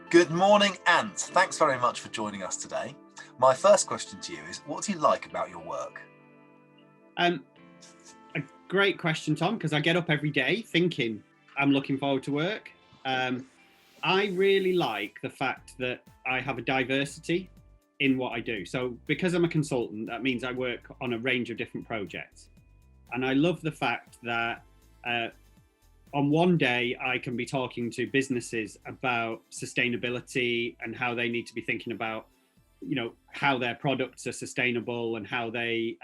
Good morning, Ant. Thanks very much for joining us today. My first question to you is, what do you like about your work? A great question, Tom, because I get up every day thinking I'm looking forward to work. I really like the fact that I have a diversity in what I do. So because I'm a consultant, that means I work on a range of different projects. And I love the fact that on one day I can be talking to businesses about sustainability and how they need to be thinking about, how their products are sustainable and how they,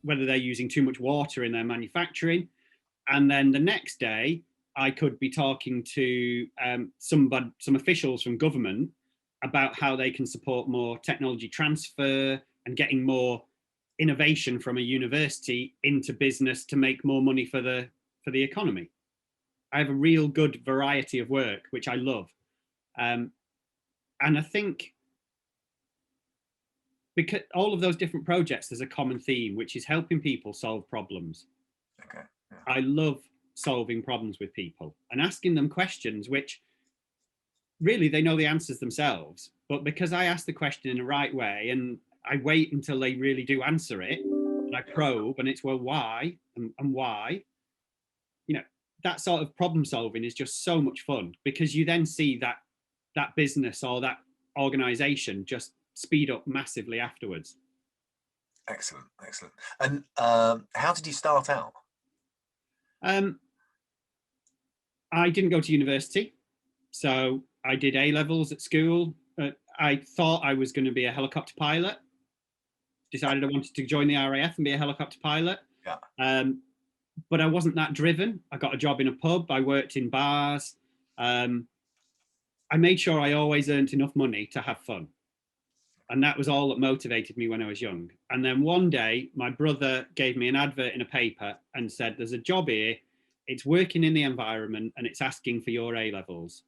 whether they're using too much water in their manufacturing. And then the next day, I could be talking to some officials from government about how they can support more technology transfer and getting more innovation from a university into business to make more money for the economy. I have a real good variety of work, which I love. And I think because all of those different projects, there's a common theme, which is helping people solve problems. Okay. Yeah. I love solving problems with people and asking them questions, which really they know the answers themselves. But because I ask the question in the right way and I wait until they really do answer it, and I probe and it's, well, why and why? That sort of problem solving is just so much fun because you then see that business or that organization just speed up massively afterwards. Excellent. And how did you start out? I didn't go to university, so I did A-levels at school. I thought I was going to be a helicopter pilot. Decided I wanted to join the RAF and be a helicopter pilot. Yeah. But I wasn't that driven. I got a job in a pub. I worked in bars. I made sure I always earned enough money to have fun. And that was all that motivated me when I was young. And then one day, my brother gave me an advert in a paper and said, there's a job here. It's working in the environment and it's asking for your A-levels.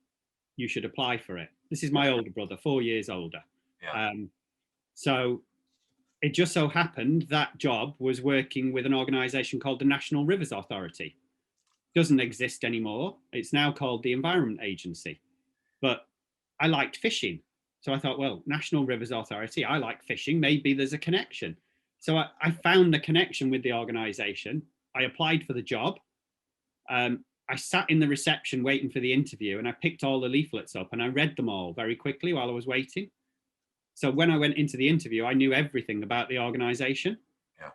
You should apply for it. This is my older brother, 4 years older. Yeah. So it just so happened that job was working with an organisation called the National Rivers Authority. Doesn't exist anymore. It's now called the Environment Agency. But I liked fishing. So I thought, well, National Rivers Authority, I like fishing. Maybe there's a connection. So I found the connection with the organisation. I applied for the job. I sat in the reception waiting for the interview and I picked all the leaflets up and I read them all very quickly while I was waiting. So when I went into the interview, I knew everything about the organisation. Yeah.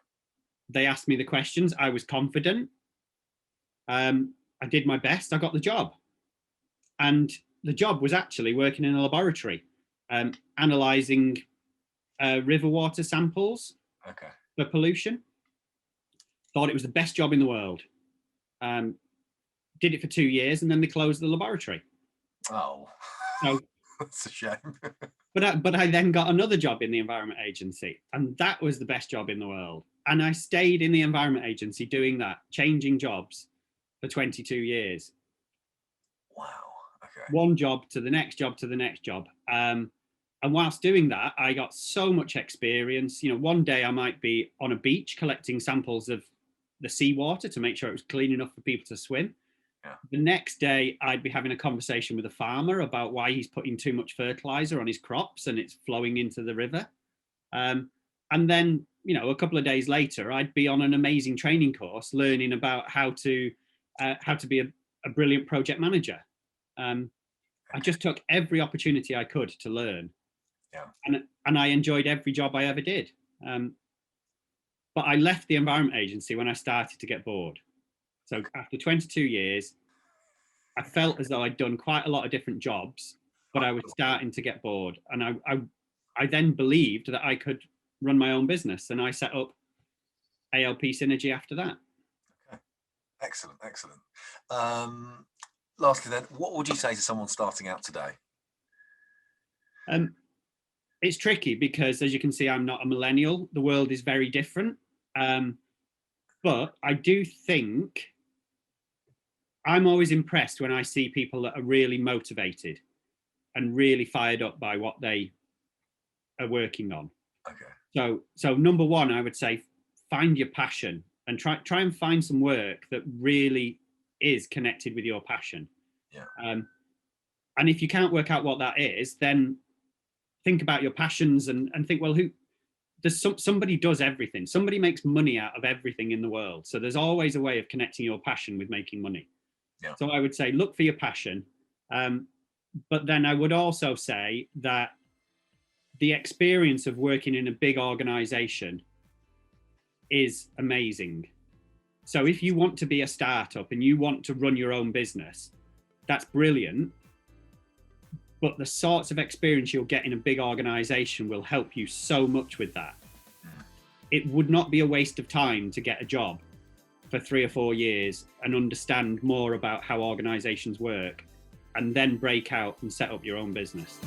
They asked me the questions. I was confident. I did my best. I got the job. And the job was actually working in a laboratory, analysing river water samples for pollution. Thought it was the best job in the world. Did it for 2 years and then they closed the laboratory. Oh, so, that's a shame. But I then got another job in the Environment Agency and that was the best job in the world. And I stayed in the Environment Agency doing that, changing jobs for 22 years. Wow. Okay. One job to the next job to the next job. And whilst doing that, I got so much experience. One day I might be on a beach collecting samples of the seawater to make sure it was clean enough for people to swim. Yeah. The next day, I'd be having a conversation with a farmer about why he's putting too much fertilizer on his crops and it's flowing into the river. And then, a couple of days later, I'd be on an amazing training course learning about how to be a brilliant project manager. I just took every opportunity I could to learn. Yeah. And I enjoyed every job I ever did. But I left the Environment Agency when I started to get bored. So after 22 years, I felt as though I'd done quite a lot of different jobs, but I was starting to get bored. And I then believed that I could run my own business. And I set up ALP Synergy after that. Okay. Excellent. Lastly then, what would you say to someone starting out today? It's tricky because, as you can see, I'm not a millennial. The world is very different. But I do think I'm always impressed when I see people that are really motivated and really fired up by what they are working on. Okay. So number one, I would say find your passion and try and find some work that really is connected with your passion. Yeah. And if you can't work out what that is, then think about your passions and think, well, somebody does everything. Somebody makes money out of everything in the world. So there's always a way of connecting your passion with making money. Yeah. So I would say, look for your passion. But then I would also say that the experience of working in a big organization is amazing. So if you want to be a startup and you want to run your own business, that's brilliant. But the sorts of experience you'll get in a big organization will help you so much with that. It would not be a waste of time to get a job for 3 or 4 years and understand more about how organizations work and then break out and set up your own business.